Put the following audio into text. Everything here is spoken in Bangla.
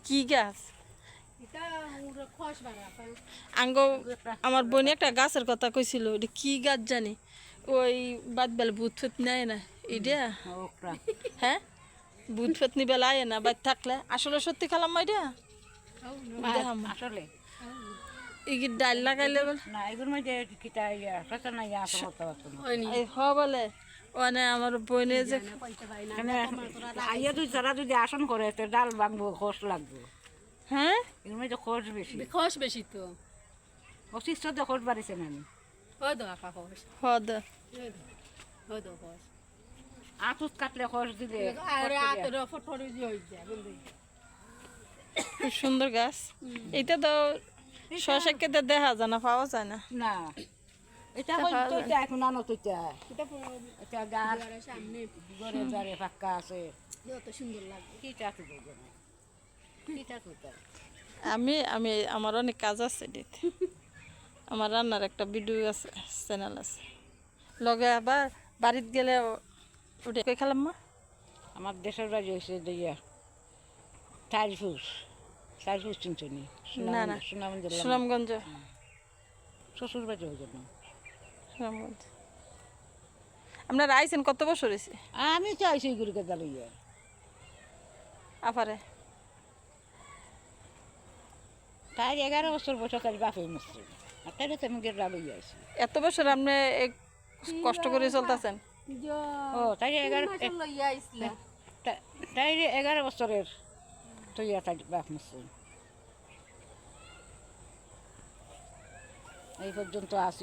কি গাছ আঙ্গ আমার বোনে একটা গাছের কথা কইছিল এটা কি গাছ জানি ওই বাদ বেলা ভূত ফুত নেয় না এটা হ্যাঁ ভূত ফুত নি বেলা আয় না বাদ থাকলে আসলে সত্যি খেলাম এটা আসলে এই ডাল লাগাইলে বলে না এগুলোর মধ্যে কিটা না বলে মানে আমার বোনে যে আইয়া তুই যারা যদি আসন করে তো ডাল ভাঙবো খোস লাগবো হ্যাঁ এর মধ্যে খোস বেশি খোস বেশি তো অশিষ্ট তো খোস বাড়িছে না আমি হদ আপা খোস হদ হদ খোস আতুত কাটলে খোস দিলে আরে আতর ফটফটি দি হই যায় বন্ধু খুব সুন্দর গাছ এটা তো শশাকে তো দেখা যায় না পাওয়া যায় না না এটা হয়তো এটা এখন আনো তো এটা গাছ সামনে ঘরে ঘরে ফাঁকা আছে কত সুন্দর লাগে কিটা তো কিটা তো আমি আমি আমার অনেক কাজ আছে দিতে আমার রান্নার একটা ভিডিও আছে চ্যানেল আছে লগে আবার বাড়িতে গেলে ওটা কই খেলাম মা আমার দেশের বাড়ি হয়েছে দিয়া চারফুস চিনচনি না না সুনামগঞ্জ শ্বশুর বাড়ি হয়ে গেল সুনামগঞ্জ আপনার আইছেন কত বছর হয়েছে আমি তো আইসি গুরুকে দাঁড়িয়ে আপারে তাই 11 বছর বছর তার বাপে মুসলিম আর তাই তো আমি গেলা লইয়া আইসি এত বছর আপনি কষ্ট করে চলতেছেন ও তাই 11 লইয়া আইছলা তাই 11 বছরের তৈয়া তাই বাপ মুসলিম এই পর্যন্ত আসি